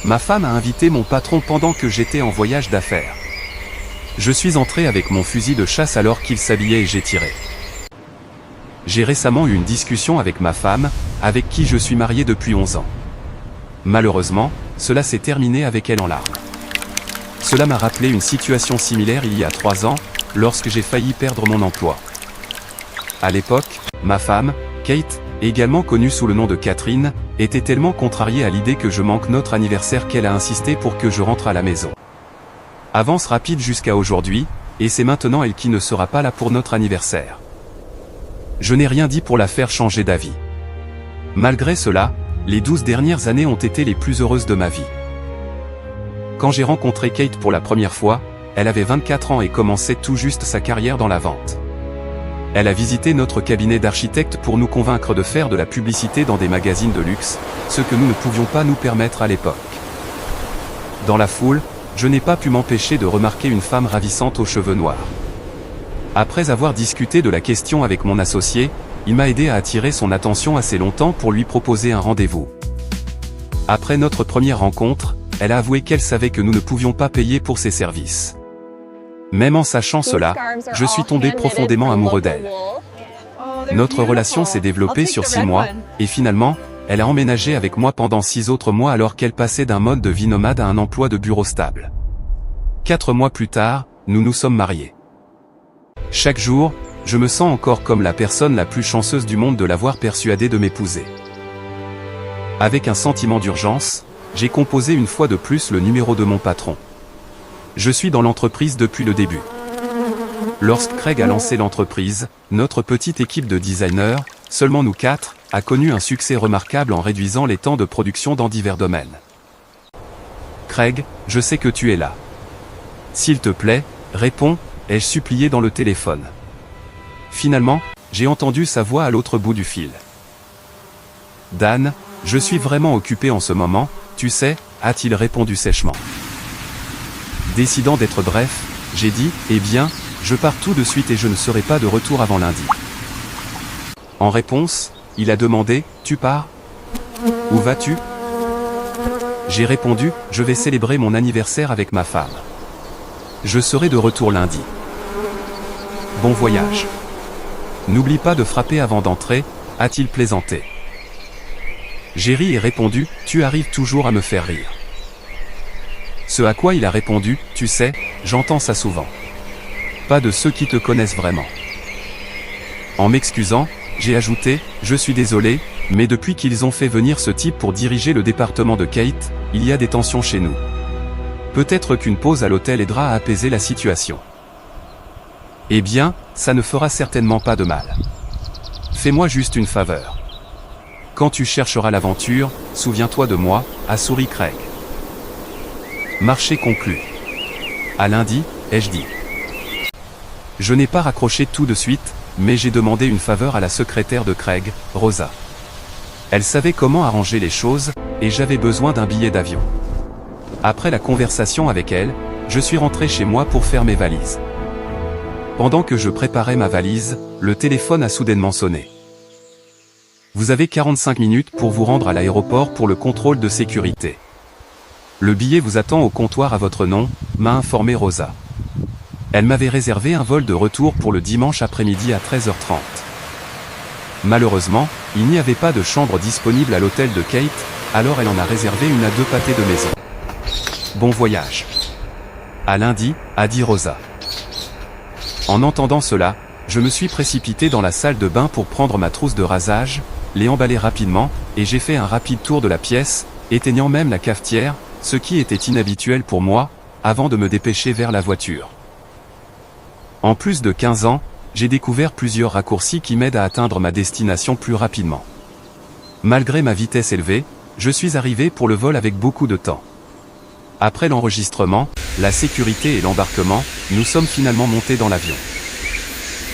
Ma femme a invité mon patron pendant que j'étais en voyage d'affaires. Je suis entré avec mon fusil de chasse alors qu'il s'habillait et j'ai tiré. J'ai récemment eu une discussion avec ma femme, avec qui je suis marié depuis 11 ans. Malheureusement, cela s'est terminé avec elle en larmes. Cela m'a rappelé une situation similaire il y a 3 ans, lorsque j'ai failli perdre mon emploi. À l'époque, ma femme, Kate, également connue sous le nom de Catherine, était tellement contrariée à l'idée que je manque notre anniversaire qu'elle a insisté pour que je rentre à la maison. Avance rapide jusqu'à aujourd'hui, et c'est maintenant elle qui ne sera pas là pour notre anniversaire. Je n'ai rien dit pour la faire changer d'avis. Malgré cela, les 12 dernières années ont été les plus heureuses de ma vie. Quand j'ai rencontré Kate pour la première fois, elle avait 24 ans et commençait tout juste sa carrière dans la vente. Elle a visité notre cabinet d'architecte pour nous convaincre de faire de la publicité dans des magazines de luxe, ce que nous ne pouvions pas nous permettre à l'époque. Dans la foule, je n'ai pas pu m'empêcher de remarquer une femme ravissante aux cheveux noirs. Après avoir discuté de la question avec mon associé, il m'a aidé à attirer son attention assez longtemps pour lui proposer un rendez-vous. Après notre première rencontre, elle a avoué qu'elle savait que nous ne pouvions pas payer pour ses services. Même en sachant cela, je suis tombé profondément amoureux d'elle. Notre relation s'est développée sur 6 mois, et finalement, elle a emménagé avec moi pendant 6 autres mois alors qu'elle passait d'un mode de vie nomade à un emploi de bureau stable. 4 mois plus tard, nous nous sommes mariés. Chaque jour, je me sens encore comme la personne la plus chanceuse du monde de l'avoir persuadée de m'épouser. Avec un sentiment d'urgence, j'ai composé une fois de plus le numéro de mon patron. Je suis dans l'entreprise depuis le début. Lorsque Craig a lancé l'entreprise, notre petite équipe de designers, seulement nous 4, a connu un succès remarquable en réduisant les temps de production dans divers domaines. Craig, je sais que tu es là. S'il te plaît, réponds, ai-je supplié dans le téléphone. Finalement, j'ai entendu sa voix à l'autre bout du fil. Dan, je suis vraiment occupé en ce moment, tu sais, a-t-il répondu sèchement. Décidant d'être bref, j'ai dit, eh bien, je pars tout de suite et je ne serai pas de retour avant lundi. En réponse, il a demandé, tu pars? Où vas-tu? J'ai répondu, je vais célébrer mon anniversaire avec ma femme. Je serai de retour lundi. Bon voyage. N'oublie pas de frapper avant d'entrer, a-t-il plaisanté. J'ai ri et répondu, tu arrives toujours à me faire rire. Ce à quoi il a répondu, tu sais, j'entends ça souvent. Pas de ceux qui te connaissent vraiment. En m'excusant, j'ai ajouté, je suis désolé, mais depuis qu'ils ont fait venir ce type pour diriger le département de Kate, il y a des tensions chez nous. Peut-être qu'une pause à l'hôtel aidera à apaiser la situation. Eh bien, ça ne fera certainement pas de mal. Fais-moi juste une faveur. Quand tu chercheras l'aventure, souviens-toi de moi, a souri Craig. Marché conclu. À lundi, ai-je dit. Je n'ai pas raccroché tout de suite, mais j'ai demandé une faveur à la secrétaire de Craig, Rosa. Elle savait comment arranger les choses, et j'avais besoin d'un billet d'avion. Après la conversation avec elle, je suis rentré chez moi pour faire mes valises. Pendant que je préparais ma valise, le téléphone a soudainement sonné. Vous avez 45 minutes pour vous rendre à l'aéroport pour le contrôle de sécurité. Le billet vous attend au comptoir à votre nom, m'a informé Rosa. Elle m'avait réservé un vol de retour pour le dimanche après-midi à 13h30. Malheureusement, il n'y avait pas de chambre disponible à l'hôtel de Kate, alors elle en a réservé une à 2 pâtés de maison. Bon voyage. À lundi, a dit Rosa. En entendant cela, je me suis précipité dans la salle de bain pour prendre ma trousse de rasage, les emballer rapidement, et j'ai fait un rapide tour de la pièce, éteignant même la cafetière, ce qui était inhabituel pour moi, avant de me dépêcher vers la voiture. En plus de 15 ans, j'ai découvert plusieurs raccourcis qui m'aident à atteindre ma destination plus rapidement. Malgré ma vitesse élevée, je suis arrivé pour le vol avec beaucoup de temps. Après l'enregistrement, la sécurité et l'embarquement, nous sommes finalement montés dans l'avion.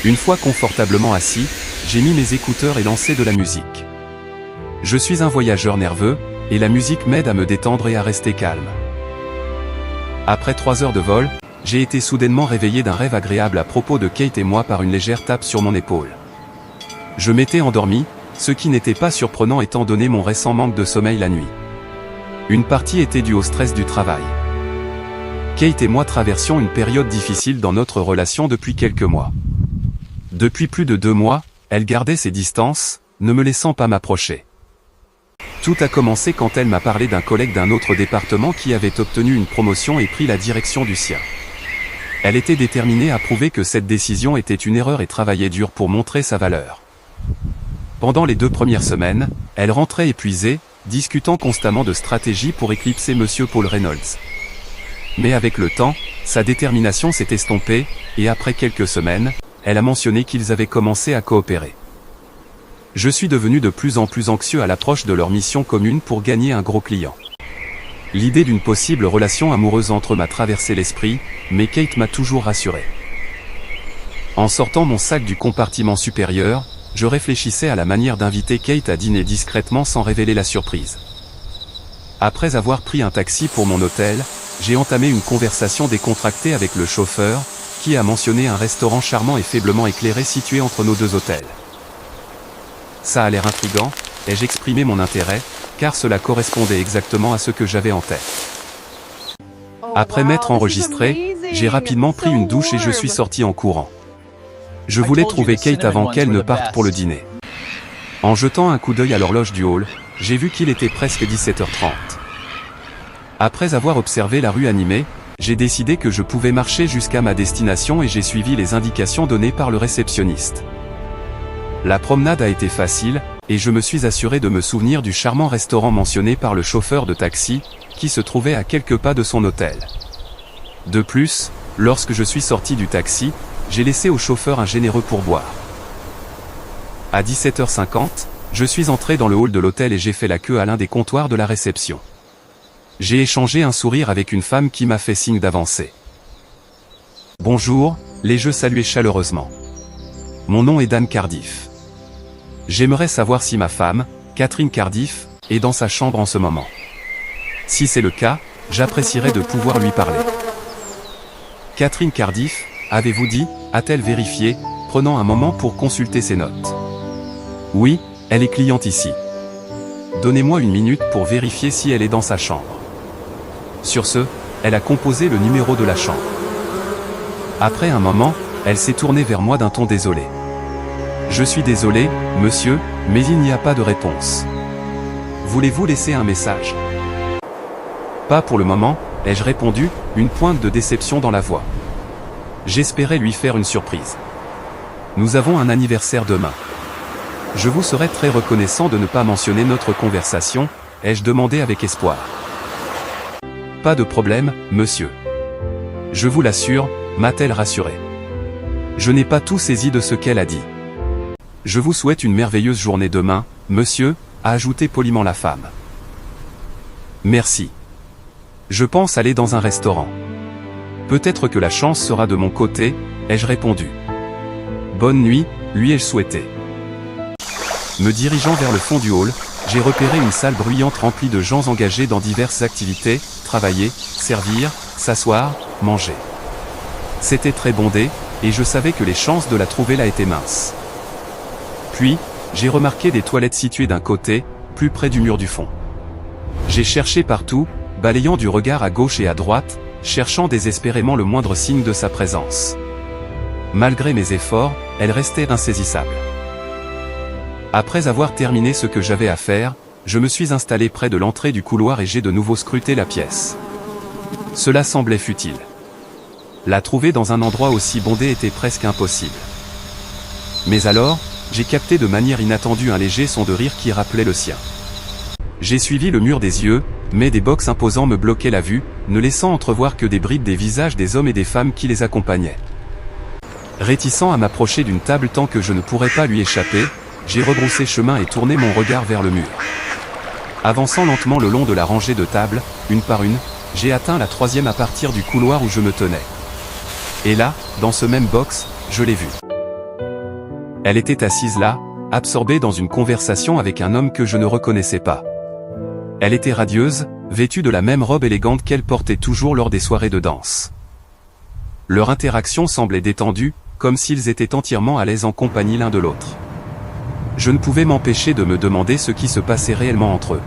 Une fois confortablement assis, j'ai mis mes écouteurs et lancé de la musique. Je suis un voyageur nerveux, et la musique m'aide à me détendre et à rester calme. Après 3 heures de vol, j'ai été soudainement réveillé d'un rêve agréable à propos de Kate et moi par une légère tape sur mon épaule. Je m'étais endormi, ce qui n'était pas surprenant étant donné mon récent manque de sommeil la nuit. Une partie était due au stress du travail. Kate et moi traversions une période difficile dans notre relation depuis quelques mois. Depuis plus de 2 mois, elle gardait ses distances, ne me laissant pas m'approcher. Tout a commencé quand elle m'a parlé d'un collègue d'un autre département qui avait obtenu une promotion et pris la direction du sien. Elle était déterminée à prouver que cette décision était une erreur et travaillait dur pour montrer sa valeur. Pendant les 2 premières semaines, elle rentrait épuisée, discutant constamment de stratégies pour éclipser Monsieur Paul Reynolds. Mais avec le temps, sa détermination s'est estompée, et après quelques semaines, elle a mentionné qu'ils avaient commencé à coopérer. Je suis devenu de plus en plus anxieux à l'approche de leur mission commune pour gagner un gros client. L'idée d'une possible relation amoureuse entre eux m'a traversé l'esprit, mais Kate m'a toujours rassuré. En sortant mon sac du compartiment supérieur, je réfléchissais à la manière d'inviter Kate à dîner discrètement sans révéler la surprise. Après avoir pris un taxi pour mon hôtel, j'ai entamé une conversation décontractée avec le chauffeur, qui a mentionné un restaurant charmant et faiblement éclairé situé entre nos 2 hôtels. Ça a l'air intriguant, ai-je exprimé mon intérêt, car cela correspondait exactement à ce que j'avais en tête. Après m'être enregistré, j'ai rapidement pris une douche et je suis sorti en courant. Je voulais trouver Kate avant qu'elle ne parte pour le dîner. En jetant un coup d'œil à l'horloge du hall, j'ai vu qu'il était presque 17h30. Après avoir observé la rue animée, j'ai décidé que je pouvais marcher jusqu'à ma destination et j'ai suivi les indications données par le réceptionniste. La promenade a été facile, et je me suis assuré de me souvenir du charmant restaurant mentionné par le chauffeur de taxi, qui se trouvait à quelques pas de son hôtel. De plus, lorsque je suis sorti du taxi, j'ai laissé au chauffeur un généreux pourboire. À 17h50, je suis entré dans le hall de l'hôtel et j'ai fait la queue à l'un des comptoirs de la réception. J'ai échangé un sourire avec une femme qui m'a fait signe d'avancer. Bonjour, l'ai-je salué chaleureusement. Mon nom est Dan Cardiff. J'aimerais savoir si ma femme, Catherine Cardiff, est dans sa chambre en ce moment. Si c'est le cas, j'apprécierais de pouvoir lui parler. Catherine Cardiff, avez-vous dit, a-t-elle vérifié, prenant un moment pour consulter ses notes. Oui, elle est cliente ici. Donnez-moi une minute pour vérifier si elle est dans sa chambre. Sur ce, elle a composé le numéro de la chambre. Après un moment, elle s'est tournée vers moi d'un ton désolé. Je suis désolé, monsieur, mais il n'y a pas de réponse. Voulez-vous laisser un message? Pas pour le moment, ai-je répondu, une pointe de déception dans la voix. J'espérais lui faire une surprise. Nous avons un anniversaire demain. Je vous serais très reconnaissant de ne pas mentionner notre conversation, ai-je demandé avec espoir. Pas de problème, monsieur. Je vous l'assure, m'a-t-elle rassuré. Je n'ai pas tout saisi de ce qu'elle a dit. Je vous souhaite une merveilleuse journée demain, monsieur, a ajouté poliment la femme. Merci. Je pense aller dans un restaurant. Peut-être que la chance sera de mon côté, ai-je répondu. Bonne nuit, lui ai-je souhaité. Me dirigeant vers le fond du hall, j'ai repéré une salle bruyante remplie de gens engagés dans diverses activités, travailler, servir, s'asseoir, manger. C'était très bondé, et je savais que les chances de la trouver là étaient minces. Puis, j'ai remarqué des toilettes situées d'un côté, plus près du mur du fond. J'ai cherché partout, balayant du regard à gauche et à droite, cherchant désespérément le moindre signe de sa présence. Malgré mes efforts, elle restait insaisissable. Après avoir terminé ce que j'avais à faire, je me suis installé près de l'entrée du couloir et j'ai de nouveau scruté la pièce. Cela semblait futile. La trouver dans un endroit aussi bondé était presque impossible. Mais alors, j'ai capté de manière inattendue un léger son de rire qui rappelait le sien. J'ai suivi le mur des yeux, mais des box imposants me bloquaient la vue, ne laissant entrevoir que des bribes des visages des hommes et des femmes qui les accompagnaient. Réticent à m'approcher d'une table tant que je ne pourrais pas lui échapper, j'ai rebroussé chemin et tourné mon regard vers le mur. Avançant lentement le long de la rangée de tables, une par une, j'ai atteint la 3e à partir du couloir où je me tenais. Et là, dans ce même box, je l'ai vue. Elle était assise là, absorbée dans une conversation avec un homme que je ne reconnaissais pas. Elle était radieuse, vêtue de la même robe élégante qu'elle portait toujours lors des soirées de danse. Leur interaction semblait détendue, comme s'ils étaient entièrement à l'aise en compagnie l'un de l'autre. Je ne pouvais m'empêcher de me demander ce qui se passait réellement entre eux.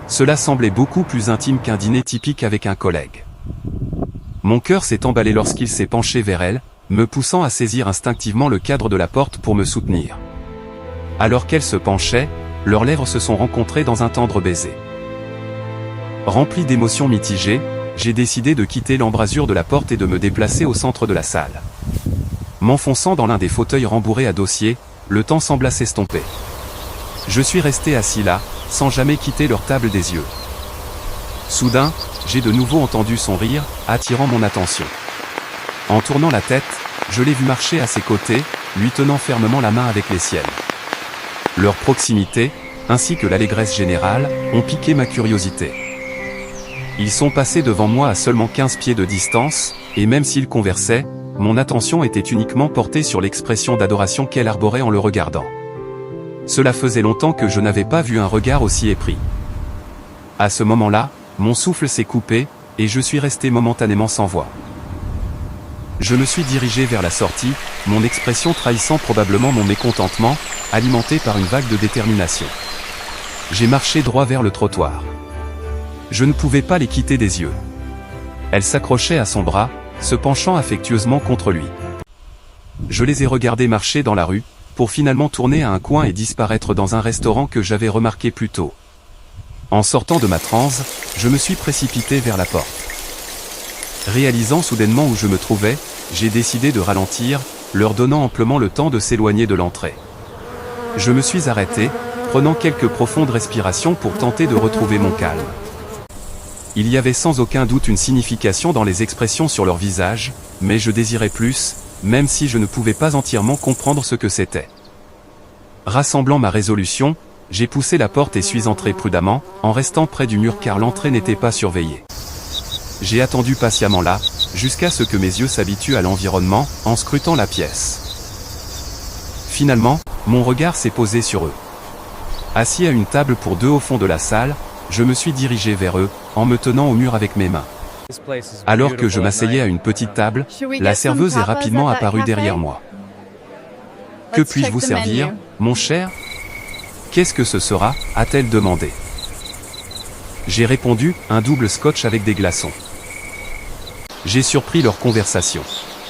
Cela semblait beaucoup plus intime qu'un dîner typique avec un collègue. Mon cœur s'est emballé lorsqu'il s'est penché vers elle, me poussant à saisir instinctivement le cadre de la porte pour me soutenir. Alors qu'elle se penchait, leurs lèvres se sont rencontrées dans un tendre baiser. Rempli d'émotions mitigées, j'ai décidé de quitter l'embrasure de la porte et de me déplacer au centre de la salle. M'enfonçant dans l'un des fauteuils rembourrés à dossier, le temps sembla s'estomper. Je suis resté assis là, sans jamais quitter leur table des yeux. Soudain, j'ai de nouveau entendu son rire, attirant mon attention. En tournant la tête, je l'ai vu marcher à ses côtés, lui tenant fermement la main avec les siennes. Leur proximité, ainsi que l'allégresse générale, ont piqué ma curiosité. Ils sont passés devant moi à seulement 15 pieds de distance, et même s'ils conversaient, mon attention était uniquement portée sur l'expression d'adoration qu'elle arborait en le regardant. Cela faisait longtemps que je n'avais pas vu un regard aussi épris. À ce moment-là, mon souffle s'est coupé, et je suis resté momentanément sans voix. Je me suis dirigé vers la sortie, mon expression trahissant probablement mon mécontentement, alimenté par une vague de détermination. J'ai marché droit vers le trottoir. Je ne pouvais pas les quitter des yeux. Elle s'accrochait à son bras, se penchant affectueusement contre lui. Je les ai regardés marcher dans la rue, pour finalement tourner à un coin et disparaître dans un restaurant que j'avais remarqué plus tôt. En sortant de ma transe, je me suis précipité vers la porte. Réalisant soudainement où je me trouvais, j'ai décidé de ralentir, leur donnant amplement le temps de s'éloigner de l'entrée. Je me suis arrêté, prenant quelques profondes respirations pour tenter de retrouver mon calme. Il y avait sans aucun doute une signification dans les expressions sur leur visage, mais je désirais plus, même si je ne pouvais pas entièrement comprendre ce que c'était. Rassemblant ma résolution, j'ai poussé la porte et suis entré prudemment, en restant près du mur car l'entrée n'était pas surveillée. J'ai attendu patiemment là, jusqu'à ce que mes yeux s'habituent à l'environnement, en scrutant la pièce. Finalement, mon regard s'est posé sur eux. Assis à une table pour deux au fond de la salle, je me suis dirigé vers eux, en me tenant au mur avec mes mains. Alors que je m'asseyais à une petite table, la serveuse est rapidement apparue derrière moi. « Que puis-je vous servir, mon cher ? Qu'est-ce que ce sera ?» a-t-elle demandé. J'ai répondu, « Un double scotch avec des glaçons. » J'ai surpris leur conversation.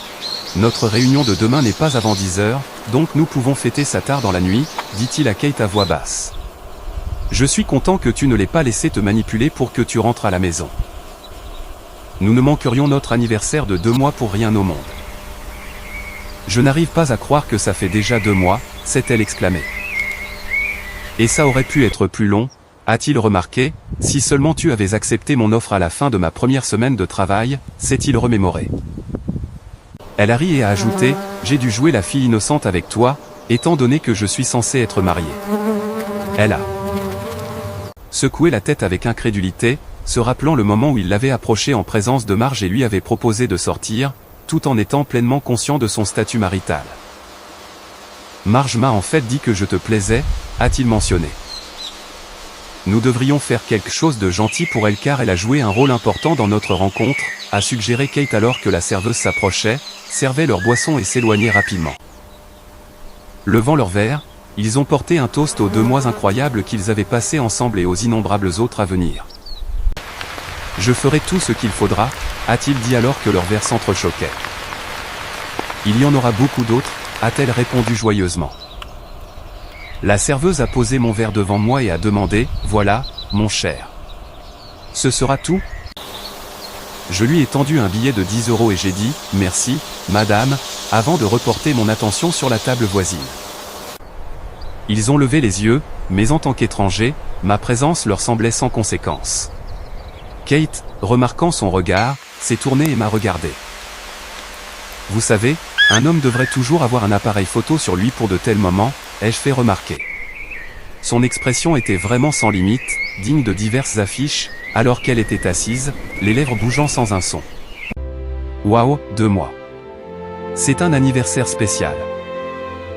« Notre réunion de demain n'est pas avant 10 heures, donc nous pouvons fêter ça tard dans la nuit, » dit-il à Kate à voix basse. « Je suis content que tu ne l'aies pas laissé te manipuler pour que tu rentres à la maison. Nous ne manquerions notre anniversaire de 2 mois pour rien au monde. » Je n'arrive pas à croire que ça fait déjà 2 mois, s'est-elle exclamée. Et ça aurait pu être plus long, a-t-il remarqué, si seulement tu avais accepté mon offre à la fin de ma première semaine de travail, s'est-il remémoré. Elle a ri et a ajouté, j'ai dû jouer la fille innocente avec toi, étant donné que je suis censé être marié. Elle a secoué la tête avec incrédulité, se rappelant le moment où il l'avait approchée en présence de Marge et lui avait proposé de sortir, tout en étant pleinement conscient de son statut marital. Marge m'a en fait dit que je te plaisais, a-t-il mentionné. Nous devrions faire quelque chose de gentil pour elle car elle a joué un rôle important dans notre rencontre, a suggéré Kate alors que la serveuse s'approchait, servait leur boisson et s'éloignait rapidement. Levant leur verre, ils ont porté un toast aux 2 mois incroyables qu'ils avaient passés ensemble et aux innombrables autres à venir. Je ferai tout ce qu'il faudra, a-t-il dit alors que leurs verres s'entrechoquaient. Il y en aura beaucoup d'autres, a-t-elle répondu joyeusement. La serveuse a posé mon verre devant moi et a demandé, voilà, mon cher. Ce sera tout ? Je lui ai tendu un billet de 10 € et j'ai dit, merci, madame, avant de reporter mon attention sur la table voisine. Ils ont levé les yeux, mais en tant qu'étrangers, ma présence leur semblait sans conséquence. Kate, remarquant son regard, s'est tournée et m'a regardé. Vous savez, un homme devrait toujours avoir un appareil photo sur lui pour de tels moments, ai-je fait remarquer. Son expression était vraiment sans limite, digne de diverses affiches, alors qu'elle était assise, les lèvres bougeant sans un son. Waouh, 2 mois. C'est un anniversaire spécial.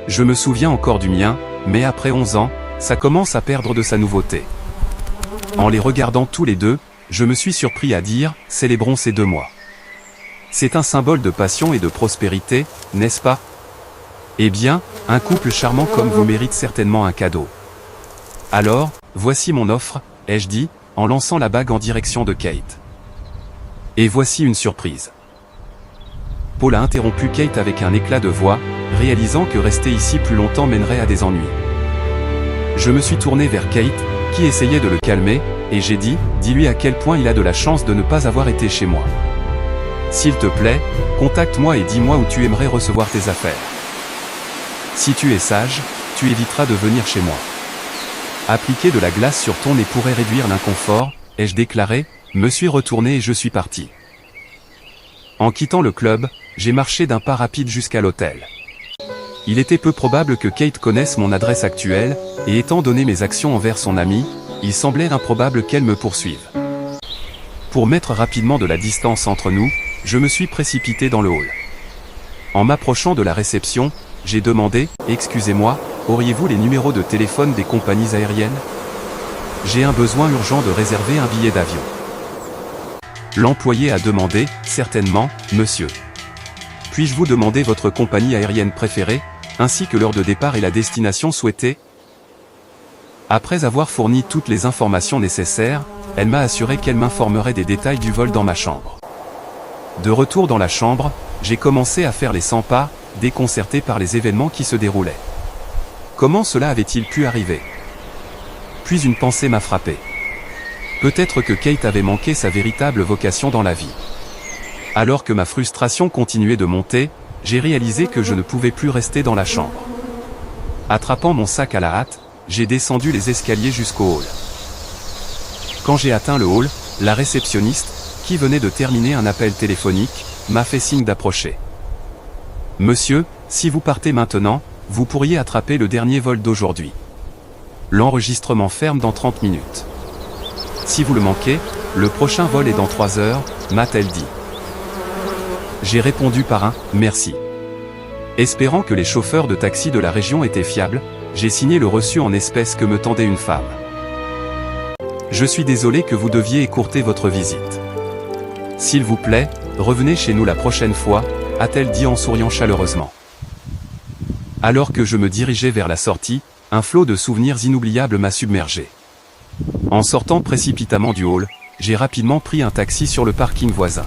Je me souviens encore du mien, mais après 11 ans, ça commence à perdre de sa nouveauté. En les regardant tous les deux, je me suis surpris à dire, célébrons ces 2 mois. C'est un symbole de passion et de prospérité, n'est-ce pas? Eh bien, un couple charmant comme vous mérite certainement un cadeau. Alors, voici mon offre, ai-je dit, en lançant la bague en direction de Kate. Et voici une surprise. Paul a interrompu Kate avec un éclat de voix, réalisant que rester ici plus longtemps mènerait à des ennuis. Je me suis tourné vers Kate, qui essayait de le calmer, et j'ai dit, dis-lui à quel point il a de la chance de ne pas avoir été chez moi. S'il te plaît, contacte-moi et dis-moi où tu aimerais recevoir tes affaires. Si tu es sage, tu éviteras de venir chez moi. Appliquer de la glace sur ton nez pourrait réduire l'inconfort, ai-je déclaré, me suis retourné et je suis parti. En quittant le club, j'ai marché d'un pas rapide jusqu'à l'hôtel. Il était peu probable que Kate connaisse mon adresse actuelle, et étant donné mes actions envers son amie, il semblait improbable qu'elle me poursuive. Pour mettre rapidement de la distance entre nous, je me suis précipité dans le hall. En m'approchant de la réception, j'ai demandé, « Excusez-moi, auriez-vous les numéros de téléphone des compagnies aériennes ? J'ai un besoin urgent de réserver un billet d'avion. » L'employé a demandé, « Certainement, monsieur. Puis-je vous demander votre compagnie aérienne préférée, ainsi que l'heure de départ et la destination souhaitée ?» Après avoir fourni toutes les informations nécessaires, elle m'a assuré qu'elle m'informerait des détails du vol dans ma chambre. De retour dans la chambre, j'ai commencé à faire les 100 pas, déconcerté par les événements qui se déroulaient. Comment cela avait-il pu arriver? Puis une pensée m'a frappé. Peut-être que Kate avait manqué sa véritable vocation dans la vie. Alors que ma frustration continuait de monter, j'ai réalisé que je ne pouvais plus rester dans la chambre. Attrapant mon sac à la hâte, j'ai descendu les escaliers jusqu'au hall. Quand j'ai atteint le hall, la réceptionniste, qui venait de terminer un appel téléphonique, m'a fait signe d'approcher. « Monsieur, si vous partez maintenant, vous pourriez attraper le dernier vol d'aujourd'hui. L'enregistrement ferme dans 30 minutes. Si vous le manquez, le prochain vol est dans 3 heures, m'a-t-elle dit. » J'ai répondu par un « merci ». Espérant que les chauffeurs de taxi de la région étaient fiables, j'ai signé le reçu en espèces que me tendait une femme. « Je suis désolé que vous deviez écourter votre visite. S'il vous plaît, revenez chez nous la prochaine fois, a-t-elle dit en souriant chaleureusement. Alors que je me dirigeais vers la sortie, un flot de souvenirs inoubliables m'a submergé. En sortant précipitamment du hall, j'ai rapidement pris un taxi sur le parking voisin.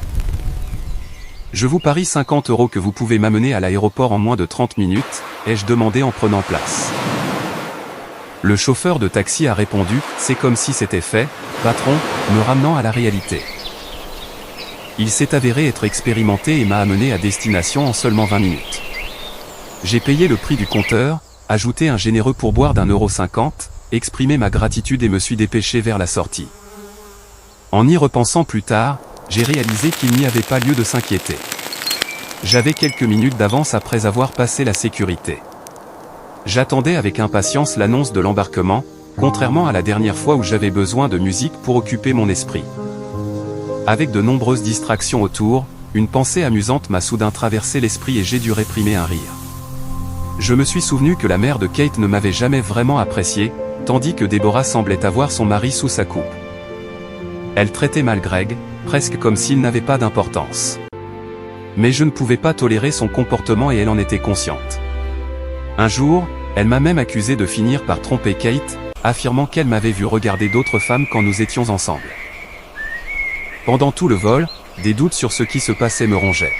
Je vous parie 50 € que vous pouvez m'amener à l'aéroport en moins de 30 minutes, ai-je demandé en prenant place. Le chauffeur de taxi a répondu, c'est comme si c'était fait, patron, me ramenant à la réalité. Il s'est avéré être expérimenté et m'a amené à destination en seulement 20 minutes. J'ai payé le prix du compteur, ajouté un généreux pourboire d'1,50 €, exprimé ma gratitude et me suis dépêché vers la sortie. En y repensant plus tard, j'ai réalisé qu'il n'y avait pas lieu de s'inquiéter. J'avais quelques minutes d'avance après avoir passé la sécurité. J'attendais avec impatience l'annonce de l'embarquement, contrairement à la dernière fois où j'avais besoin de musique pour occuper mon esprit. Avec de nombreuses distractions autour, une pensée amusante m'a soudain traversé l'esprit et j'ai dû réprimer un rire. Je me suis souvenu que la mère de Kate ne m'avait jamais vraiment apprécié, tandis que Deborah semblait avoir son mari sous sa coupe. Elle traitait mal Greg, presque comme s'il n'avait pas d'importance. Mais je ne pouvais pas tolérer son comportement et elle en était consciente. Un jour, elle m'a même accusé de finir par tromper Kate, affirmant qu'elle m'avait vu regarder d'autres femmes quand nous étions ensemble. Pendant tout le vol, des doutes sur ce qui se passait me rongeaient.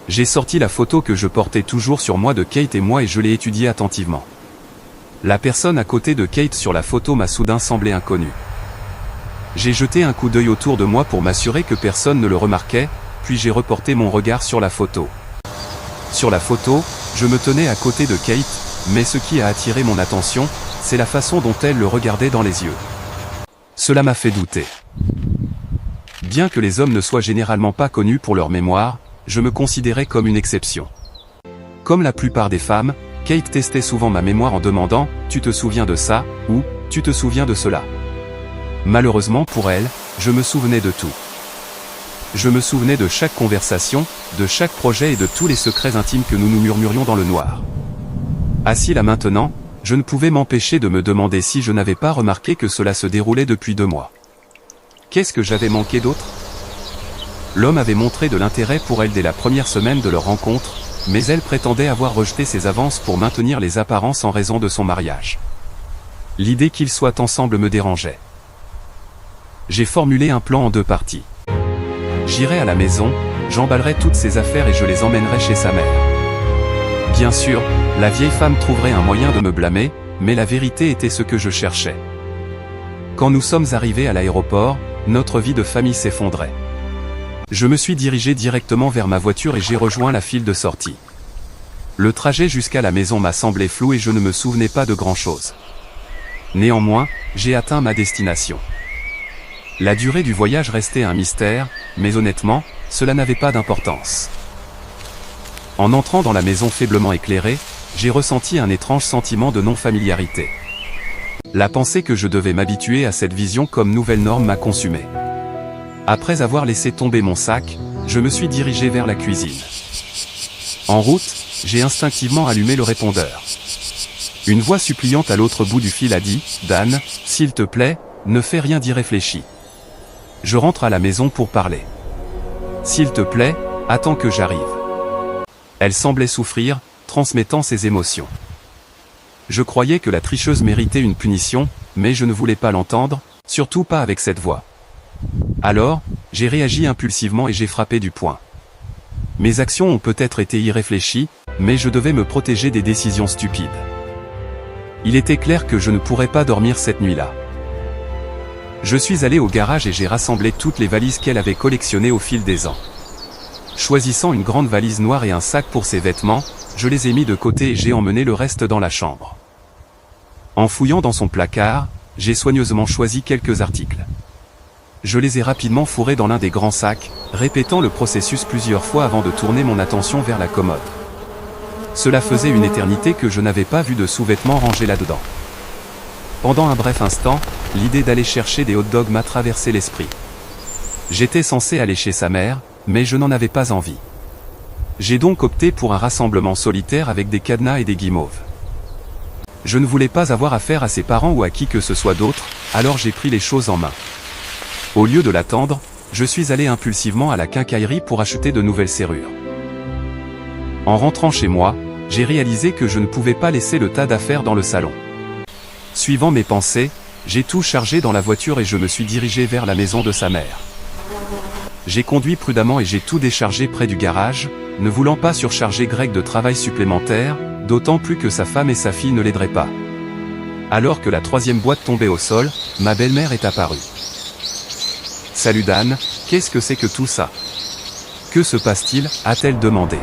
J'ai sorti la photo que je portais toujours sur moi de Kate et moi et je l'ai étudiée attentivement. La personne à côté de Kate sur la photo m'a soudain semblé inconnue. J'ai jeté un coup d'œil autour de moi pour m'assurer que personne ne le remarquait, puis j'ai reporté mon regard sur la photo. Sur la photo, je me tenais à côté de Kate, mais ce qui a attiré mon attention, c'est la façon dont elle le regardait dans les yeux. Cela m'a fait douter. Bien que les hommes ne soient généralement pas connus pour leur mémoire, je me considérais comme une exception. Comme la plupart des femmes, Kate testait souvent ma mémoire en demandant « Tu te souviens de ça ?» ou « Tu te souviens de cela ?» Malheureusement pour elle, je me souvenais de tout. Je me souvenais de chaque conversation, de chaque projet et de tous les secrets intimes que nous nous murmurions dans le noir. Assis là maintenant, je ne pouvais m'empêcher de me demander si je n'avais pas remarqué que cela se déroulait depuis 2 mois. Qu'est-ce que j'avais manqué d'autre? L'homme avait montré de l'intérêt pour elle dès la première semaine de leur rencontre, mais elle prétendait avoir rejeté ses avances pour maintenir les apparences en raison de son mariage. L'idée qu'ils soient ensemble me dérangeait. J'ai formulé un plan en 2 parties. J'irai à la maison, j'emballerai toutes ses affaires et je les emmènerai chez sa mère. Bien sûr, la vieille femme trouverait un moyen de me blâmer, mais la vérité était ce que je cherchais. Quand nous sommes arrivés à l'aéroport, notre vie de famille s'effondrait. Je me suis dirigé directement vers ma voiture et j'ai rejoint la file de sortie. Le trajet jusqu'à la maison m'a semblé flou et je ne me souvenais pas de grand-chose. Néanmoins, j'ai atteint ma destination. La durée du voyage restait un mystère, mais honnêtement, cela n'avait pas d'importance. En entrant dans la maison faiblement éclairée, j'ai ressenti un étrange sentiment de non-familiarité. La pensée que je devais m'habituer à cette vision comme nouvelle norme m'a consumé. Après avoir laissé tomber mon sac, je me suis dirigé vers la cuisine. En route, j'ai instinctivement allumé le répondeur. Une voix suppliante à l'autre bout du fil a dit « Dan, s'il te plaît, ne fais rien d'irréfléchi. Je rentre à la maison pour parler. S'il te plaît, attends que j'arrive. » Elle semblait souffrir, transmettant ses émotions. Je croyais que la tricheuse méritait une punition, mais je ne voulais pas l'entendre, surtout pas avec cette voix. Alors, j'ai réagi impulsivement et j'ai frappé du poing. Mes actions ont peut-être été irréfléchies, mais je devais me protéger des décisions stupides. Il était clair que je ne pourrais pas dormir cette nuit-là. Je suis allé au garage et j'ai rassemblé toutes les valises qu'elle avait collectionnées au fil des ans. Choisissant une grande valise noire et un sac pour ses vêtements, je les ai mis de côté et j'ai emmené le reste dans la chambre. En fouillant dans son placard, j'ai soigneusement choisi quelques articles. Je les ai rapidement fourrés dans l'un des grands sacs, répétant le processus plusieurs fois avant de tourner mon attention vers la commode. Cela faisait une éternité que je n'avais pas vu de sous-vêtements rangés là-dedans. Pendant un bref instant, l'idée d'aller chercher des hot-dogs m'a traversé l'esprit. J'étais censé aller chez sa mère, mais je n'en avais pas envie. J'ai donc opté pour un rassemblement solitaire avec des cadenas et des guimauves. Je ne voulais pas avoir affaire à ses parents ou à qui que ce soit d'autre, alors j'ai pris les choses en main. Au lieu de l'attendre, je suis allé impulsivement à la quincaillerie pour acheter de nouvelles serrures. En rentrant chez moi, j'ai réalisé que je ne pouvais pas laisser le tas d'affaires dans le salon. Suivant mes pensées, j'ai tout chargé dans la voiture et je me suis dirigé vers la maison de sa mère. J'ai conduit prudemment et j'ai tout déchargé près du garage, ne voulant pas surcharger Greg de travail supplémentaire, d'autant plus que sa femme et sa fille ne l'aideraient pas. Alors que la 3e boîte tombait au sol, ma belle-mère est apparue. « Salut Dan, qu'est-ce que c'est que tout ça ? Que se passe-t-il » a-t-elle demandé.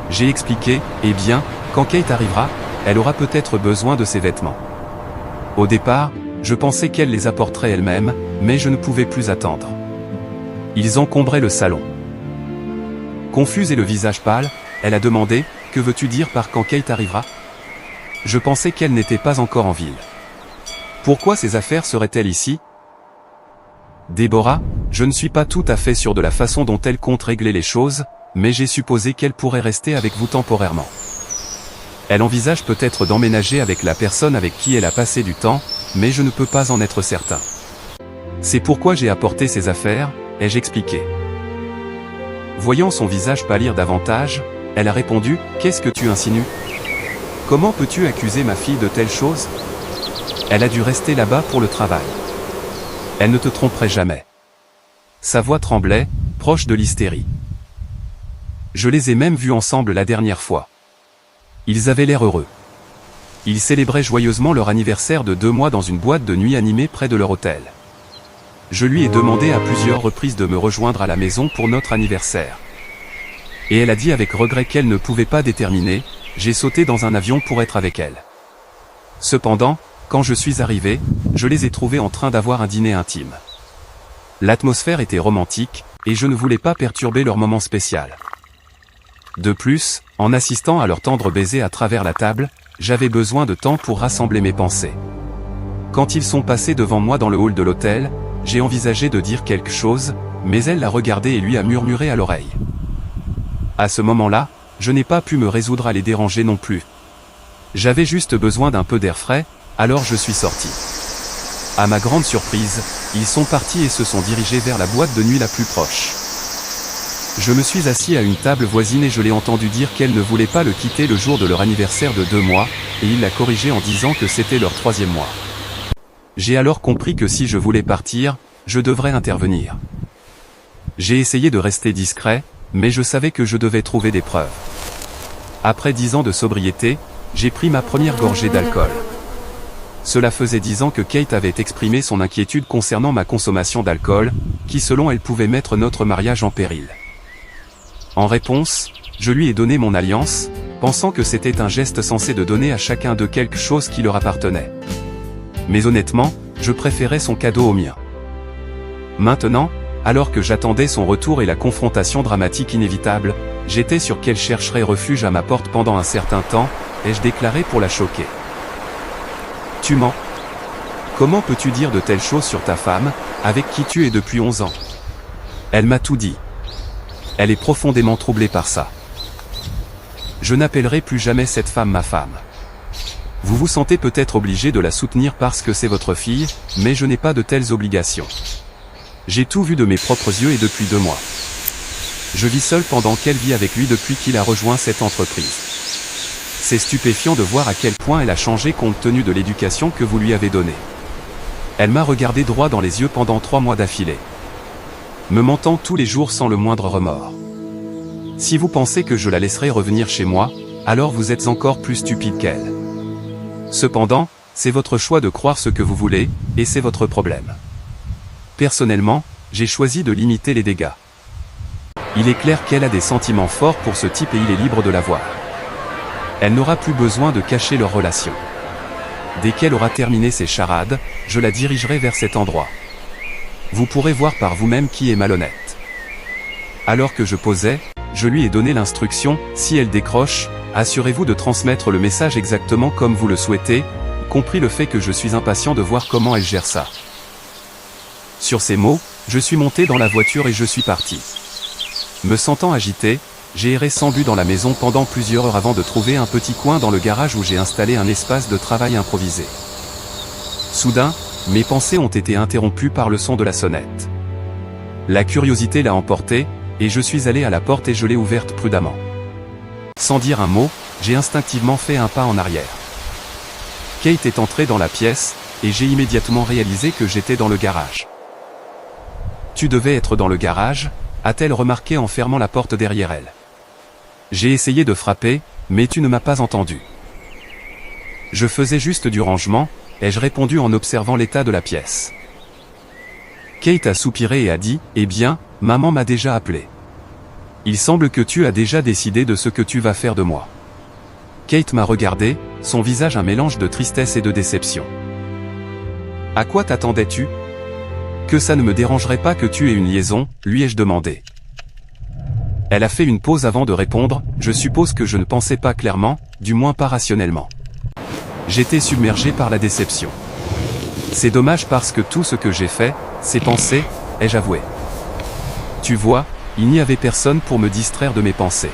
J'ai expliqué, eh bien, quand Kate arrivera, elle aura peut-être besoin de ses vêtements. Au départ, je pensais qu'elle les apporterait elle-même, mais je ne pouvais plus attendre. Ils encombraient le salon. Confuse et le visage pâle, elle a demandé « Que veux-tu dire par quand Kate arrivera ?» Je pensais qu'elle n'était pas encore en ville. Pourquoi ces affaires seraient-elles ici ? Déborah, je ne suis pas tout à fait sûr de la façon dont elle compte régler les choses, mais j'ai supposé qu'elle pourrait rester avec vous temporairement. Elle envisage peut-être d'emménager avec la personne avec qui elle a passé du temps, mais je ne peux pas en être certain. C'est pourquoi j'ai apporté ces affaires, ai-je expliqué. Voyant son visage pâlir davantage, elle a répondu « Qu'est-ce que tu insinues ? Comment peux-tu accuser ma fille de telles choses ? Elle a dû rester là-bas pour le travail. Elle ne te tromperait jamais. » Sa voix tremblait, proche de l'hystérie. Je les ai même vus ensemble la dernière fois. Ils avaient l'air heureux. Ils célébraient joyeusement leur anniversaire de 2 mois dans une boîte de nuit animée près de leur hôtel. Je lui ai demandé à plusieurs reprises de me rejoindre à la maison pour notre anniversaire. Et elle a dit avec regret qu'elle ne pouvait pas déterminer, j'ai sauté dans un avion pour être avec elle. Cependant, quand je suis arrivé, je les ai trouvés en train d'avoir un dîner intime. L'atmosphère était romantique, et je ne voulais pas perturber leur moment spécial. De plus, en assistant à leur tendre baiser à travers la table, j'avais besoin de temps pour rassembler mes pensées. Quand ils sont passés devant moi dans le hall de l'hôtel, j'ai envisagé de dire quelque chose, mais elle l'a regardé et lui a murmuré à l'oreille. À ce moment-là, je n'ai pas pu me résoudre à les déranger non plus. J'avais juste besoin d'un peu d'air frais, alors je suis sorti. À ma grande surprise, ils sont partis et se sont dirigés vers la boîte de nuit la plus proche. Je me suis assis à une table voisine et je l'ai entendu dire qu'elle ne voulait pas le quitter le jour de leur anniversaire de 2 mois, et il l'a corrigé en disant que c'était leur 3e mois. J'ai alors compris que si je voulais partir, je devrais intervenir. J'ai essayé de rester discret, mais je savais que je devais trouver des preuves. Après 10 ans de sobriété, j'ai pris ma première gorgée d'alcool. Cela faisait 10 ans que Kate avait exprimé son inquiétude concernant ma consommation d'alcool, qui selon elle pouvait mettre notre mariage en péril. En réponse, je lui ai donné mon alliance, pensant que c'était un geste censé de donner à chacun d'eux quelque chose qui leur appartenait. Mais honnêtement, je préférais son cadeau au mien. Maintenant, alors que j'attendais son retour et la confrontation dramatique inévitable, j'étais sûr qu'elle chercherait refuge à ma porte pendant un certain temps, ai-je déclaré pour la choquer. Tu mens. Comment peux-tu dire de telles choses sur ta femme, avec qui tu es depuis 11 ans? Elle m'a tout dit. Elle est profondément troublée par ça. Je n'appellerai plus jamais cette femme ma femme. Vous vous sentez peut-être obligé de la soutenir parce que c'est votre fille, mais je n'ai pas de telles obligations. J'ai tout vu de mes propres yeux et depuis 2 mois. Je vis seul pendant qu'elle vit avec lui depuis qu'il a rejoint cette entreprise. C'est stupéfiant de voir à quel point elle a changé compte tenu de l'éducation que vous lui avez donnée. Elle m'a regardé droit dans les yeux pendant 3 mois d'affilée. Me mentant tous les jours sans le moindre remords. Si vous pensez que je la laisserai revenir chez moi, alors vous êtes encore plus stupide qu'elle. Cependant, c'est votre choix de croire ce que vous voulez, et c'est votre problème. Personnellement, j'ai choisi de limiter les dégâts. Il est clair qu'elle a des sentiments forts pour ce type et il est libre de l'avoir. Elle n'aura plus besoin de cacher leur relation. Dès qu'elle aura terminé ses charades, je la dirigerai vers cet endroit. Vous pourrez voir par vous-même qui est malhonnête. Alors que je posais, je lui ai donné l'instruction, si elle décroche, assurez-vous de transmettre le message exactement comme vous le souhaitez, compris le fait que je suis impatient de voir comment elle gère ça. Sur ces mots, je suis monté dans la voiture et je suis parti. Me sentant agité, j'ai erré sans but dans la maison pendant plusieurs heures avant de trouver un petit coin dans le garage où j'ai installé un espace de travail improvisé. Soudain, mes pensées ont été interrompues par le son de la sonnette. La curiosité l'a emporté, et je suis allé à la porte et je l'ai ouverte prudemment. Sans dire un mot, j'ai instinctivement fait un pas en arrière. Kate est entrée dans la pièce, et j'ai immédiatement réalisé que j'étais dans le garage. Tu devais être dans le garage, a-t-elle remarqué en fermant la porte derrière elle. J'ai essayé de frapper, mais tu ne m'as pas entendu. Je faisais juste du rangement, ai-je répondu en observant l'état de la pièce. Kate a soupiré et a dit, eh bien, maman m'a déjà appelé. Il semble que tu as déjà décidé de ce que tu vas faire de moi. Kate m'a regardé, son visage un mélange de tristesse et de déception. À quoi t'attendais-tu? Que ça ne me dérangerait pas que tu aies une liaison, lui ai-je demandé. Elle a fait une pause avant de répondre, je suppose que je ne pensais pas clairement, du moins pas rationnellement. J'étais submergé par la déception. C'est dommage parce que tout ce que j'ai fait, c'est penser, ai-je avoué. Tu vois, il n'y avait personne pour me distraire de mes pensées.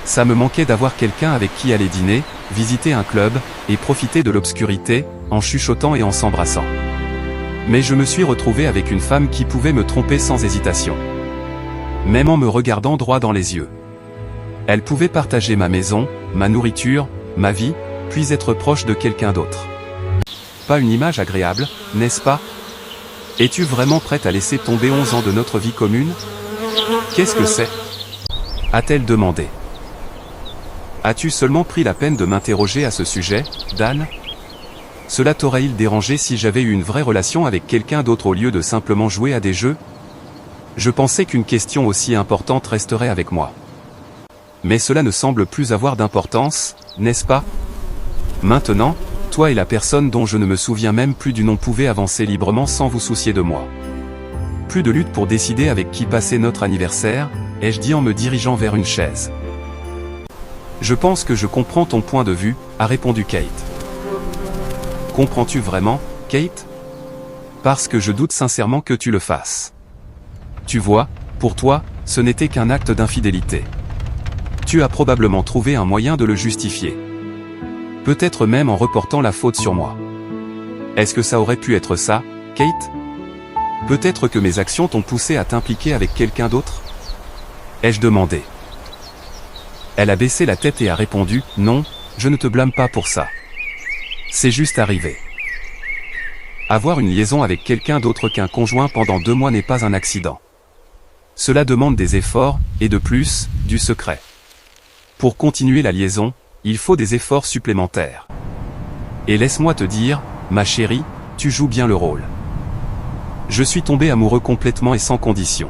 Ça me manquait d'avoir quelqu'un avec qui aller dîner, visiter un club, et profiter de l'obscurité, en chuchotant et en s'embrassant. Mais je me suis retrouvé avec une femme qui pouvait me tromper sans hésitation. Même en me regardant droit dans les yeux. Elle pouvait partager ma maison, ma nourriture, ma vie, puis être proche de quelqu'un d'autre. Pas une image agréable, n'est-ce pas? Es-tu vraiment prête à laisser tomber 11 ans de notre vie commune? Qu'est-ce que c'est? A-t-elle demandé. As-tu seulement pris la peine de m'interroger à ce sujet, Dan? Cela t'aurait-il dérangé si j'avais eu une vraie relation avec quelqu'un d'autre au lieu de simplement jouer à des jeux? Je pensais qu'une question aussi importante resterait avec moi. Mais cela ne semble plus avoir d'importance, n'est-ce pas? Maintenant, toi et la personne dont je ne me souviens même plus du nom pouvaient avancer librement sans vous soucier de moi. Plus de lutte pour décider avec qui passer notre anniversaire, ai-je dit en me dirigeant vers une chaise. Je pense que je comprends ton point de vue, a répondu Kate. Comprends-tu vraiment, Kate? Parce que je doute sincèrement que tu le fasses. Tu vois, pour toi, ce n'était qu'un acte d'infidélité. Tu as probablement trouvé un moyen de le justifier. Peut-être même en reportant la faute sur moi. Est-ce que ça aurait pu être ça, Kate? Peut-être que mes actions t'ont poussé à t'impliquer avec quelqu'un d'autre? Ai-je demandé. Elle a baissé la tête et a répondu, non, je ne te blâme pas pour ça. C'est juste arrivé. Avoir une liaison avec quelqu'un d'autre qu'un conjoint pendant 2 mois n'est pas un accident. Cela demande des efforts, et de plus, du secret. Pour continuer la liaison, il faut des efforts supplémentaires. Et laisse-moi te dire, ma chérie, tu joues bien le rôle. Je suis tombé amoureux complètement et sans condition.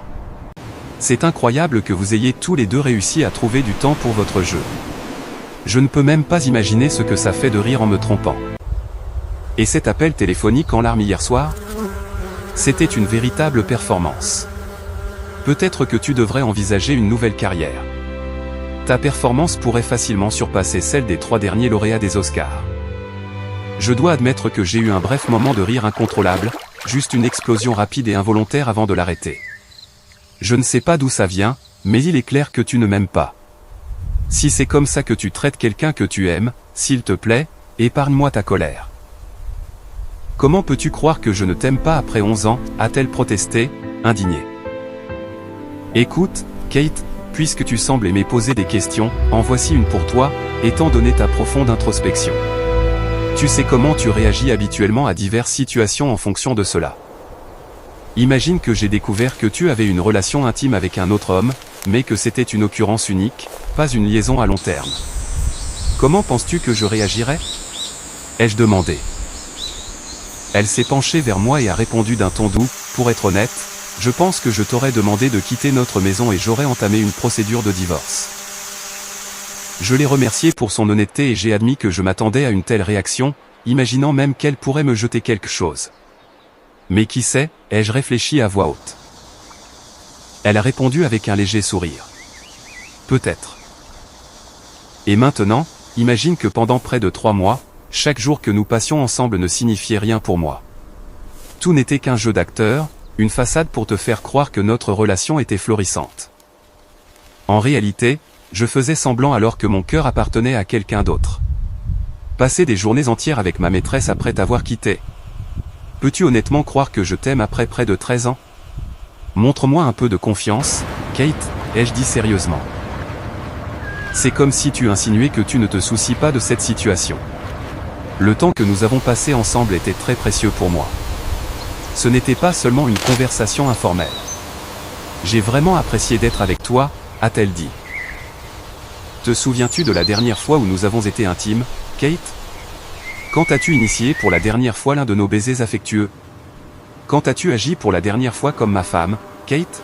C'est incroyable que vous ayez tous les deux réussi à trouver du temps pour votre jeu. Je ne peux même pas imaginer ce que ça fait de rire en me trompant. Et cet appel téléphonique en larmes hier soir? C'était une véritable performance. Peut-être que tu devrais envisager une nouvelle carrière. Ta performance pourrait facilement surpasser celle des 3 derniers lauréats des Oscars. Je dois admettre que j'ai eu un bref moment de rire incontrôlable, juste une explosion rapide et involontaire avant de l'arrêter. Je ne sais pas d'où ça vient, mais il est clair que tu ne m'aimes pas. Si c'est comme ça que tu traites quelqu'un que tu aimes, s'il te plaît, épargne-moi ta colère. Comment peux-tu croire que je ne t'aime pas après 11 ans, a-t-elle protesté, indignée. Écoute, Kate, puisque tu sembles aimer poser des questions, en voici une pour toi, étant donné ta profonde introspection. Tu sais comment tu réagis habituellement à diverses situations en fonction de cela. Imagine que j'ai découvert que tu avais une relation intime avec un autre homme, mais que c'était une occurrence unique, pas une liaison à long terme. Comment penses-tu que je réagirais? Ai-je demandé. Elle s'est penchée vers moi et a répondu d'un ton doux, pour être honnête, je pense que je t'aurais demandé de quitter notre maison et j'aurais entamé une procédure de divorce. Je l'ai remerciée pour son honnêteté et j'ai admis que je m'attendais à une telle réaction, imaginant même qu'elle pourrait me jeter quelque chose. Mais qui sait, ai-je réfléchi à voix haute. Elle a répondu avec un léger sourire. Peut-être. Et maintenant, imagine que pendant près de 3 mois, chaque jour que nous passions ensemble ne signifiait rien pour moi. Tout n'était qu'un jeu d'acteur, une façade pour te faire croire que notre relation était florissante. En réalité, je faisais semblant alors que mon cœur appartenait à quelqu'un d'autre. Passer des journées entières avec ma maîtresse après t'avoir quitté. Peux-tu honnêtement croire que je t'aime après près de 13 ans? Montre-moi un peu de confiance, Kate, ai-je dit sérieusement. C'est comme si tu insinuais que tu ne te soucies pas de cette situation. Le temps que nous avons passé ensemble était très précieux pour moi. Ce n'était pas seulement une conversation informelle. J'ai vraiment apprécié d'être avec toi, a-t-elle dit. Te souviens-tu de la dernière fois où nous avons été intimes, Kate? Quand as-tu initié pour la dernière fois l'un de nos baisers affectueux? Quand as-tu agi pour la dernière fois comme ma femme, Kate?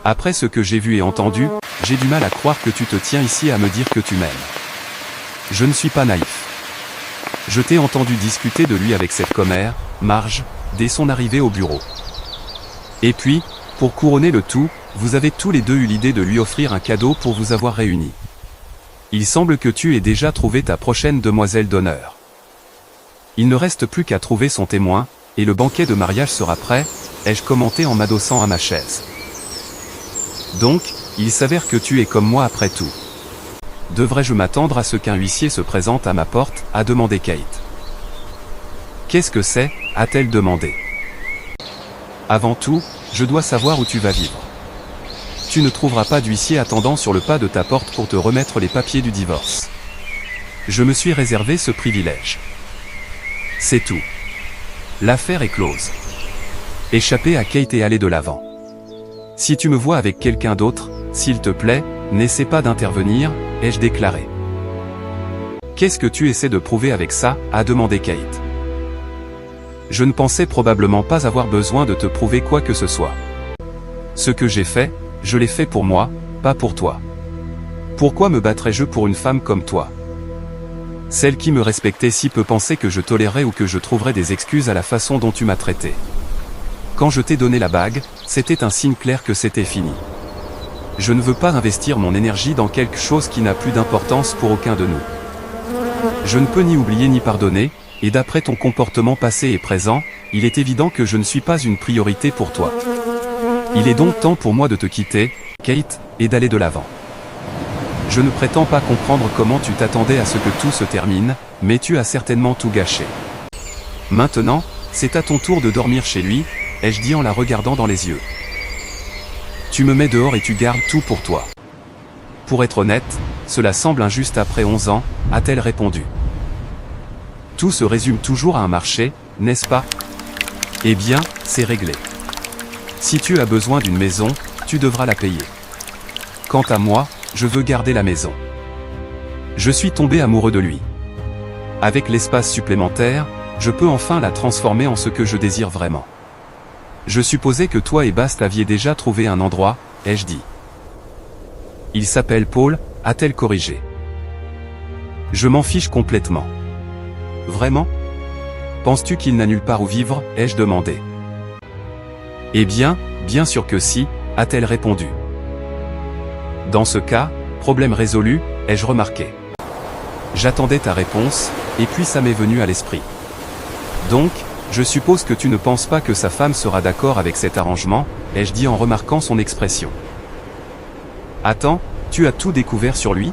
Après ce que j'ai vu et entendu, j'ai du mal à croire que tu te tiens ici à me dire que tu m'aimes. Je ne suis pas naïf. Je t'ai entendu discuter de lui avec cette commère, Marge, dès son arrivée au bureau. Et puis, pour couronner le tout, vous avez tous les deux eu l'idée de lui offrir un cadeau pour vous avoir réunis. Il semble que tu aies déjà trouvé ta prochaine demoiselle d'honneur. Il ne reste plus qu'à trouver son témoin, et le banquet de mariage sera prêt, ai-je commenté en m'adossant à ma chaise. Donc, il s'avère que tu es comme moi après tout. Devrais-je m'attendre à ce qu'un huissier se présente à ma porte, a demandé Kate. Qu'est-ce que c'est, a-t-elle demandé. Avant tout, je dois savoir où tu vas vivre. Tu ne trouveras pas d'huissier attendant sur le pas de ta porte pour te remettre les papiers du divorce. Je me suis réservé ce privilège. C'est tout. L'affaire est close. Échapper à Kate et aller de l'avant. Si tu me vois avec quelqu'un d'autre, s'il te plaît, n'essaie pas d'intervenir, ai-je déclaré. Qu'est-ce que tu essaies de prouver avec ça, a demandé Kate. Je ne pensais probablement pas avoir besoin de te prouver quoi que ce soit. Ce que j'ai fait, je l'ai fait pour moi, pas pour toi. Pourquoi me battrais-je pour une femme comme toi? Celle qui me respectait si peu pensait que je tolérerais ou que je trouverais des excuses à la façon dont tu m'as traité. Quand je t'ai donné la bague, c'était un signe clair que c'était fini. Je ne veux pas investir mon énergie dans quelque chose qui n'a plus d'importance pour aucun de nous. Je ne peux ni oublier ni pardonner, et d'après ton comportement passé et présent, il est évident que je ne suis pas une priorité pour toi. Il est donc temps pour moi de te quitter, Kate, et d'aller de l'avant. Je ne prétends pas comprendre comment tu t'attendais à ce que tout se termine, mais tu as certainement tout gâché. Maintenant, c'est à ton tour de dormir chez lui, ai-je dit en la regardant dans les yeux. Tu me mets dehors et tu gardes tout pour toi. Pour être honnête, cela semble injuste après 11 ans, a-t-elle répondu. Tout se résume toujours à un marché, n'est-ce pas? Eh bien, c'est réglé. Si tu as besoin d'une maison, tu devras la payer. Quant à moi, je veux garder la maison. Je suis tombé amoureux de lui. Avec l'espace supplémentaire, je peux enfin la transformer en ce que je désire vraiment. Je supposais que toi et Bast aviez déjà trouvé un endroit, ai-je dit. Il s'appelle Paul, a-t-elle corrigé. Je m'en fiche complètement. Vraiment? Penses-tu qu'il n'a nulle part où vivre, ai-je demandé. Eh bien, bien sûr que si, a-t-elle répondu. Dans ce cas, problème résolu, ai-je remarqué. J'attendais ta réponse, et puis ça m'est venu à l'esprit. Donc, je suppose que tu ne penses pas que sa femme sera d'accord avec cet arrangement, ai-je dit en remarquant son expression. Attends, tu as tout découvert sur lui?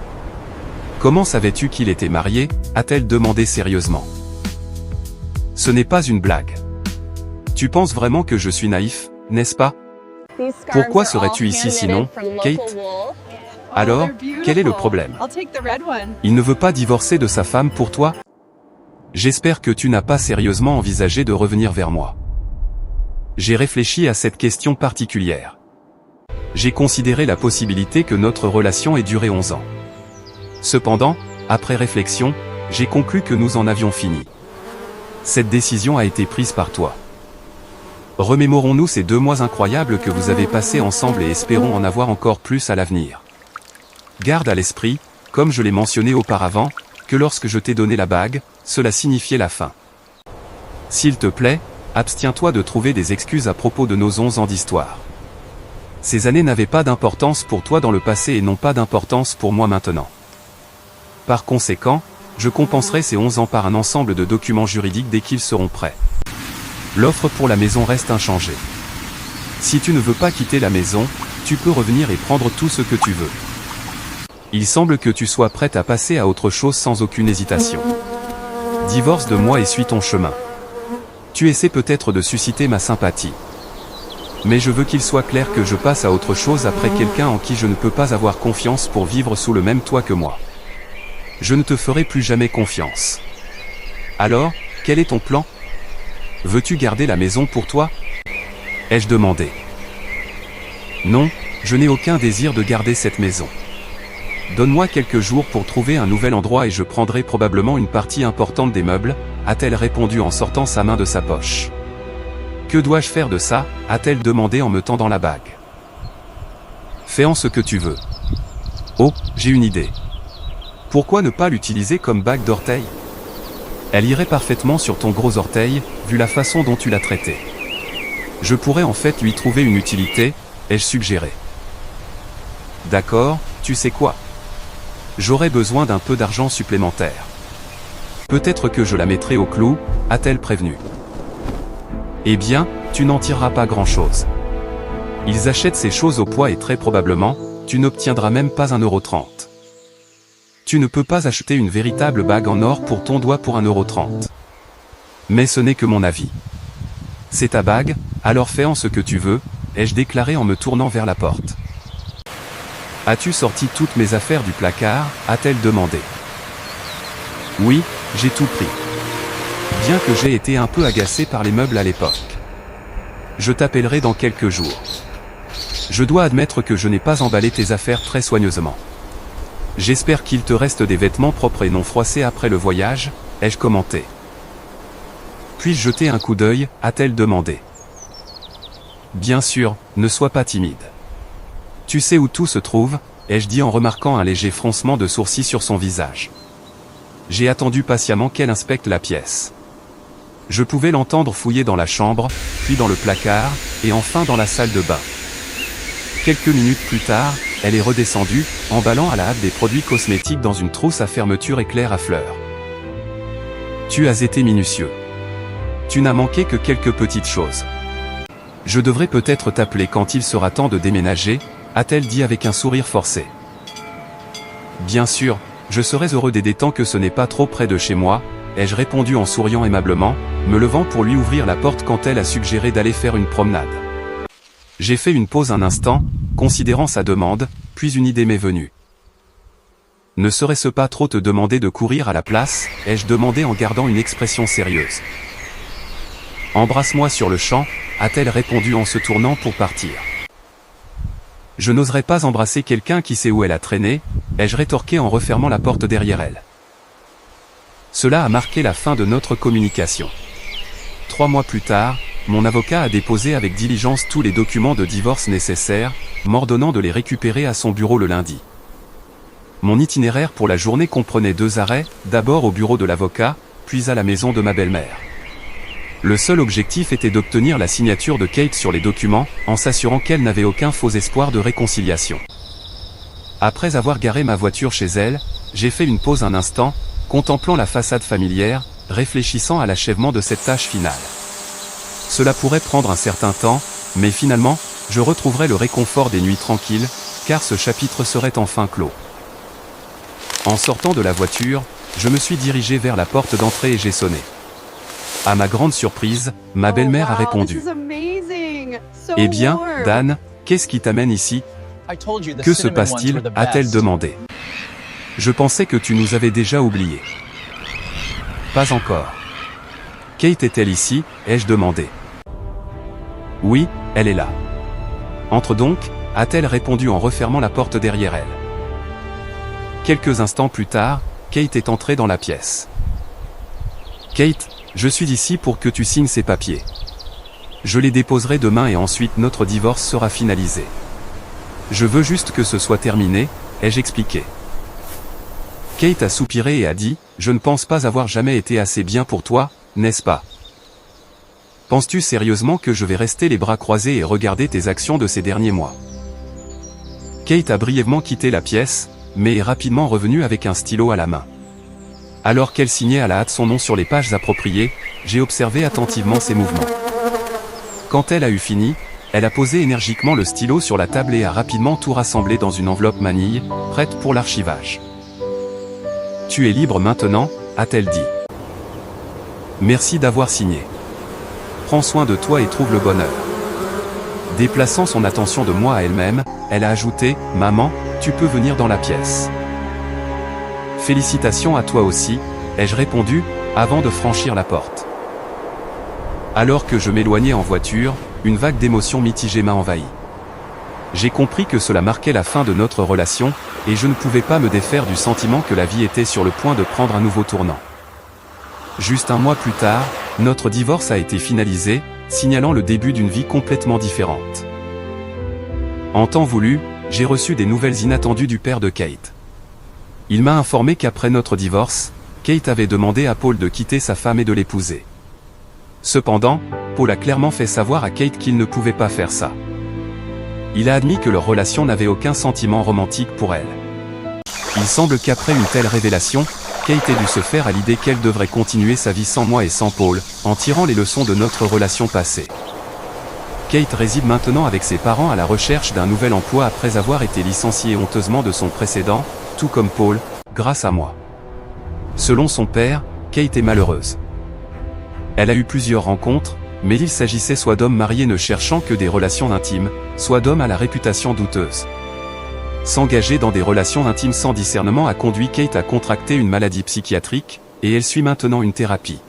Comment savais-tu qu'il était marié, a-t-elle demandé sérieusement. Ce n'est pas une blague. Tu penses vraiment que je suis naïf, n'est-ce pas? Pourquoi serais-tu ici sinon, Kate? Alors, quel est le problème? Il ne veut pas divorcer de sa femme pour toi? J'espère que tu n'as pas sérieusement envisagé de revenir vers moi. J'ai réfléchi à cette question particulière. J'ai considéré la possibilité que notre relation ait duré 11 ans. Cependant, après réflexion, j'ai conclu que nous en avions fini. Cette décision a été prise par toi. Remémorons-nous ces 2 mois incroyables que vous avez passés ensemble et espérons en avoir encore plus à l'avenir. Garde à l'esprit, comme je l'ai mentionné auparavant, que lorsque je t'ai donné la bague, cela signifiait la fin. S'il te plaît, abstiens-toi de trouver des excuses à propos de nos 11 ans d'histoire. Ces années n'avaient pas d'importance pour toi dans le passé et n'ont pas d'importance pour moi maintenant. Par conséquent, je compenserai ces 11 ans par un ensemble de documents juridiques dès qu'ils seront prêts. L'offre pour la maison reste inchangée. Si tu ne veux pas quitter la maison, tu peux revenir et prendre tout ce que tu veux. Il semble que tu sois prête à passer à autre chose sans aucune hésitation. Divorce de moi et suis ton chemin. Tu essaies peut-être de susciter ma sympathie. Mais je veux qu'il soit clair que je passe à autre chose après quelqu'un en qui je ne peux pas avoir confiance pour vivre sous le même toit que moi. Je ne te ferai plus jamais confiance. Alors, quel est ton plan? Veux-tu garder la maison pour toi? Ai-je demandé. Non, je n'ai aucun désir de garder cette maison. Donne-moi quelques jours pour trouver un nouvel endroit et je prendrai probablement une partie importante des meubles, a-t-elle répondu en sortant sa main de sa poche. Que dois-je faire de ça, a-t-elle demandé en me tendant la bague. Fais-en ce que tu veux. Oh, j'ai une idée. Pourquoi ne pas l'utiliser comme bague d'orteil? Elle irait parfaitement sur ton gros orteil, vu la façon dont tu l'as traité. Je pourrais en fait lui trouver une utilité, ai-je suggéré. D'accord, tu sais quoi? J'aurais besoin d'un peu d'argent supplémentaire. Peut-être que je la mettrai au clou, a-t-elle prévenu. Eh bien, tu n'en tireras pas grand-chose. Ils achètent ces choses au poids et très probablement, tu n'obtiendras même pas 1,30 €. Tu ne peux pas acheter une véritable bague en or pour ton doigt pour 1,30 €. Mais ce n'est que mon avis. C'est ta bague, alors fais en ce que tu veux, ai-je déclaré en me tournant vers la porte. As-tu sorti toutes mes affaires du placard, a-t-elle demandé. Oui, j'ai tout pris. Bien que j'ai été un peu agacé par les meubles à l'époque. Je t'appellerai dans quelques jours. Je dois admettre que je n'ai pas emballé tes affaires très soigneusement. J'espère qu'il te reste des vêtements propres et non froissés après le voyage, ai-je commenté. Puis-je jeter un coup d'œil, a-t-elle demandé. Bien sûr, ne sois pas timide. Tu sais où tout se trouve, ai-je dit en remarquant un léger froncement de sourcils sur son visage. J'ai attendu patiemment qu'elle inspecte la pièce. Je pouvais l'entendre fouiller dans la chambre, puis dans le placard, et enfin dans la salle de bain. Quelques minutes plus tard, elle est redescendue, emballant à la hâte des produits cosmétiques dans une trousse à fermeture éclair à fleurs. Tu as été minutieux. Tu n'as manqué que quelques petites choses. Je devrais peut-être t'appeler quand il sera temps de déménager, a-t-elle dit avec un sourire forcé. Bien sûr, je serais heureux d'aider tant que ce n'est pas trop près de chez moi, ai-je répondu en souriant aimablement, me levant pour lui ouvrir la porte quand elle a suggéré d'aller faire une promenade. J'ai fait une pause un instant, considérant sa demande, puis une idée m'est venue. Ne serait-ce pas trop te demander de courir à la place, ai-je demandé en gardant une expression sérieuse. Embrasse-moi sur le champ, a-t-elle répondu en se tournant pour partir. Je n'oserais pas embrasser quelqu'un qui sait où elle a traîné, ai-je rétorqué en refermant la porte derrière elle. Cela a marqué la fin de notre communication. 3 mois plus tard, mon avocat a déposé avec diligence tous les documents de divorce nécessaires, m'ordonnant de les récupérer à son bureau le lundi. Mon itinéraire pour la journée comprenait 2 arrêts, d'abord au bureau de l'avocat, puis à la maison de ma belle-mère. Le seul objectif était d'obtenir la signature de Kate sur les documents, en s'assurant qu'elle n'avait aucun faux espoir de réconciliation. Après avoir garé ma voiture chez elle, j'ai fait une pause un instant, contemplant la façade familière, réfléchissant à l'achèvement de cette tâche finale. Cela pourrait prendre un certain temps, mais finalement, je retrouverai le réconfort des nuits tranquilles, car ce chapitre serait enfin clos. En sortant de la voiture, je me suis dirigé vers la porte d'entrée et j'ai sonné. À ma grande surprise, ma belle-mère a répondu. « Eh bien, Dan, qu'est-ce qui t'amène ici ? Que se passe-t-il » a-t-elle demandé. « Je pensais que tu nous avais déjà oubliés. » « Pas encore. »« Kate est-elle ici ?» ai-je demandé. « Oui, elle est là. »« Entre donc » a-t-elle répondu en refermant la porte derrière elle. Quelques instants plus tard, Kate est entrée dans la pièce. « Kate, je suis ici pour que tu signes ces papiers. Je les déposerai demain et ensuite notre divorce sera finalisé. Je veux juste que ce soit terminé, ai-je expliqué. Kate a soupiré et a dit, « Je ne pense pas avoir jamais été assez bien pour toi, n'est-ce pas ? Penses-tu sérieusement que je vais rester les bras croisés et regarder tes actions de ces derniers mois ?» Kate a brièvement quitté la pièce, mais est rapidement revenue avec un stylo à la main. Alors qu'elle signait à la hâte son nom sur les pages appropriées, j'ai observé attentivement ses mouvements. Quand elle a eu fini, elle a posé énergiquement le stylo sur la table et a rapidement tout rassemblé dans une enveloppe manille, prête pour l'archivage. « Tu es libre maintenant » a-t-elle dit. « Merci d'avoir signé. Prends soin de toi et trouve le bonheur. » Déplaçant son attention de moi à elle-même, elle a ajouté, « Maman, tu peux venir dans la pièce. » « Félicitations à toi aussi, ai-je répondu, avant de franchir la porte. Alors que je m'éloignais en voiture, une vague d'émotions mitigées m'a envahi. J'ai compris que cela marquait la fin de notre relation, et je ne pouvais pas me défaire du sentiment que la vie était sur le point de prendre un nouveau tournant. Juste 1 mois plus tard, notre divorce a été finalisé, signalant le début d'une vie complètement différente. En temps voulu, j'ai reçu des nouvelles inattendues du père de Kate. Il m'a informé qu'après notre divorce, Kate avait demandé à Paul de quitter sa femme et de l'épouser. Cependant, Paul a clairement fait savoir à Kate qu'il ne pouvait pas faire ça. Il a admis que leur relation n'avait aucun sentiment romantique pour elle. Il semble qu'après une telle révélation, Kate ait dû se faire à l'idée qu'elle devrait continuer sa vie sans moi et sans Paul, en tirant les leçons de notre relation passée. Kate réside maintenant avec ses parents à la recherche d'un nouvel emploi après avoir été licenciée honteusement de son précédent, tout comme Paul, grâce à moi. Selon son père, Kate est malheureuse. Elle a eu plusieurs rencontres, mais il s'agissait soit d'hommes mariés ne cherchant que des relations intimes, soit d'hommes à la réputation douteuse. S'engager dans des relations intimes sans discernement a conduit Kate à contracter une maladie psychiatrique, et elle suit maintenant une thérapie.